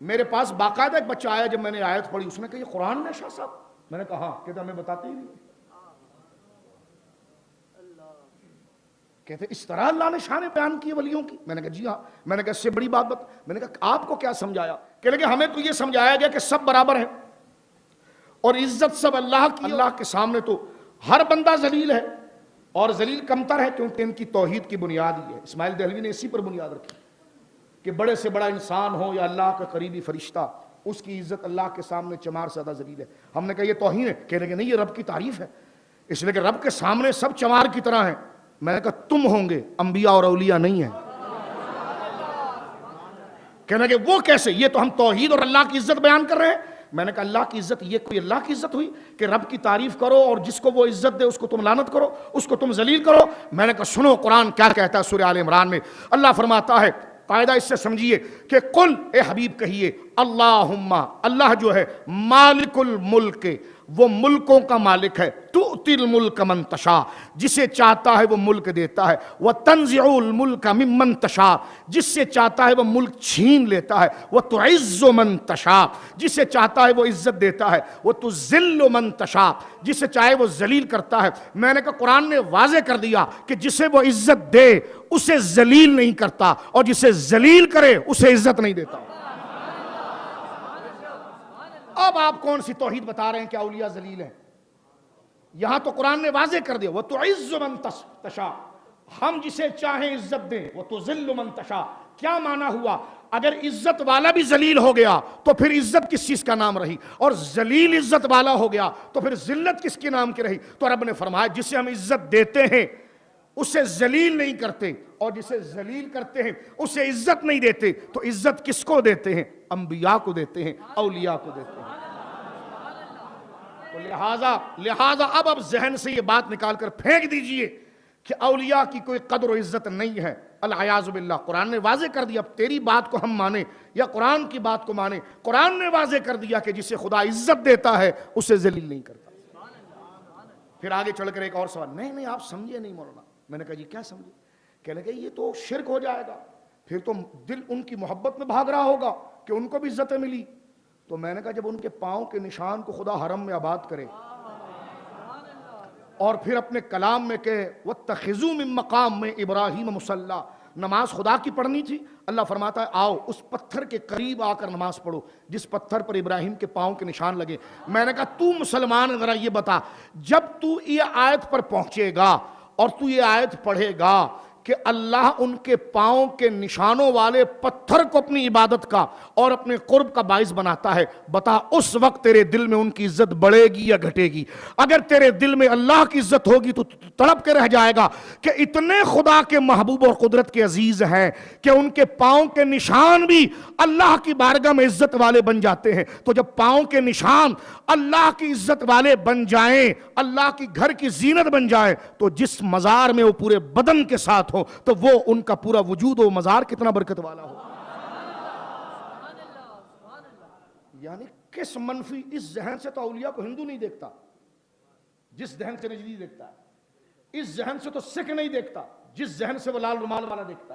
میرے پاس باقاعدہ ایک بچہ آیا، جب میں نے آیت پڑھی اس نے کہا یہ قرآن ہے شاہ صاحب؟ میں نے کہا ہاں۔ کہتا ہمیں بتاتے ہی نہیں۔ کہتے اس طرح اللہ نے شان بیان کی ولیوں کی؟ میں نے کہا جی ہاں۔ میں نے کہا اس سے بڑی بات میں نے کہا آپ کو کیا سمجھایا؟ کہنے لگے ہمیں تو یہ سمجھایا گیا کہ سب برابر ہیں اور عزت سب اللہ کی، اللہ کے سامنے تو ہر بندہ ذلیل ہے اور ذلیل کمتر ہے، کیونکہ ان کی توحید کی بنیاد ہی ہے۔ اسماعیل دہلوی نے اسی پر بنیاد رکھی کہ بڑے سے بڑا انسان ہو یا اللہ کا قریبی فرشتہ، اس کی عزت اللہ کے سامنے چمار سے زیادہ ذلیل ہے۔ ہم نے کہا یہ توہین ہے؟ کہنے لگے نہیں، یہ رب کی تعریف ہے، اس لیے کہ رب کے سامنے سب چمار کی طرح ہیں۔ میں نے کہا تم ہوں گے، انبیاء اور اولیاء نہیں ہیں۔ کہنے لگے وہ کیسے؟ یہ تو ہم توحید اور اللہ کی عزت بیان کر رہے ہیں۔ میں نے کہا اللہ کی عزت، یہ کوئی اللہ کی عزت ہوئی کہ رب کی تعریف کرو اور جس کو وہ عزت دے اس کو تم لعنت کرو، اس کو تم ذلیل کرو؟ میں نے کہا سنو قرآن کیا کہتا ہے سورہ آل عمران میں۔ اللہ فرماتا ہے، قاعدہ اس سے سمجھیے کہ قل، اے حبیب کہیے، اللہم، اللہ جو ہے مالک الملک، وہ ملکوں کا مالک ہے، تؤتی الملک من تشاء، جسے چاہتا ہے وہ ملک دیتا ہے، وتنزع الملک ممن تشاء، جس سے چاہتا ہے وہ ملک چھین لیتا ہے، وتعز من تشاء، جسے چاہتا ہے وہ عزت دیتا ہے، وتذل من تشاء، جسے چاہے وہ ذلیل کرتا ہے۔ میں نے کہا قرآن نے واضح کر دیا کہ جسے وہ عزت دے اسے ذلیل نہیں کرتا، اور جسے ذلیل کرے اسے عزت نہیں دیتا۔ اب آپ کون سی توحید بتا رہے ہیں کہ اولیاء ذلیل ہیں؟ یہاں تو قرآن نے واضح کر دیا وَتُعِزُّ مَن تَشَاء، ہم جسے چاہیں عزت دیں، وَتُذِلُّ مَن تَشَاء۔ کیا معنی ہوا؟ اگر عزت والا بھی ذلیل ہو گیا تو پھر عزت کس چیز کا نام رہی؟ اور ذلیل عزت والا ہو گیا تو پھر ذلت کس کے نام کی رہی؟ تو رب نے فرمایا جسے ہم عزت دیتے ہیں اسے ذلیل نہیں کرتے، اور جسے ذلیل کرتے ہیں اسے عزت نہیں دیتے۔ تو عزت کس کو دیتے ہیں؟ انبیاء کو دیتے ہیں، اولیاء کو دیتے ہیں۔ تو لہٰذا اب ذہن سے یہ بات نکال کر پھینک دیجئے کہ اولیاء کی کوئی قدر و عزت نہیں ہے، العیاذ باللہ۔ قرآن نے واضح کر دیا، اب تیری بات کو ہم مانیں یا قرآن کی بات کو مانیں، قرآن نے واضح کر دیا کہ جسے خدا عزت دیتا ہے اسے ذلیل نہیں کرتا۔ پھر آگے چڑھ کر ایک اور سوال، نہیں آپ سمجھے نہیں مولانا۔ میں نے کہا جی کیا سمجھے؟ کہنے لگے یہ تو شرک ہو جائے گا، پھر تو دل ان کی محبت میں بھاگ رہا ہوگا کہ ان کو بھی عزتیں ملی۔ تو میں نے کہا جب ان کے پاؤں کے نشان کو خدا حرم میں آباد کرے اور پھر اپنے کلام میں کہ وَاتَّخِذُوا مِن مَّقَامِ إِبْرَاهِيمَ مُصَلًّى، نماز خدا کی پڑھنی تھی، اللہ فرماتا ہے آؤ اس پتھر کے قریب آ کر نماز پڑھو جس پتھر پر ابراہیم کے پاؤں کے نشان لگے۔ میں نے کہا تو مسلمان ذرا یہ بتا، جب تو یہ آیت پر پہنچے گا اور تو یہ آیت پڑھے گا کہ اللہ ان کے پاؤں کے نشانوں والے پتھر کو اپنی عبادت کا اور اپنے قرب کا باعث بناتا ہے، بتا اس وقت تیرے دل میں ان کی عزت بڑھے گی یا گھٹے گی؟ اگر تیرے دل میں اللہ کی عزت ہوگی تو تڑپ کے رہ جائے گا کہ اتنے خدا کے محبوب اور قدرت کے عزیز ہیں کہ ان کے پاؤں کے نشان بھی اللہ کی بارگاہ میں عزت والے بن جاتے ہیں۔ تو جب پاؤں کے نشان اللہ کی عزت والے بن جائیں، اللہ کی گھر کی زینت بن جائے، تو جس مزار میں وہ پورے بدن کے ساتھ ہو تو وہ ان کا پورا وجود و مزار کتنا برکت والا ہو۔ یعنی کس منفی اس ذہن سے تو اولیاء کو ہندو نہیں دیکھتا، جس ذہن سے نجدی دیکھتا ہے، اس ذہن سے تو سکھ نہیں دیکھتا، جس ذہن سے وہ لال رومال والا دیکھتا ہے۔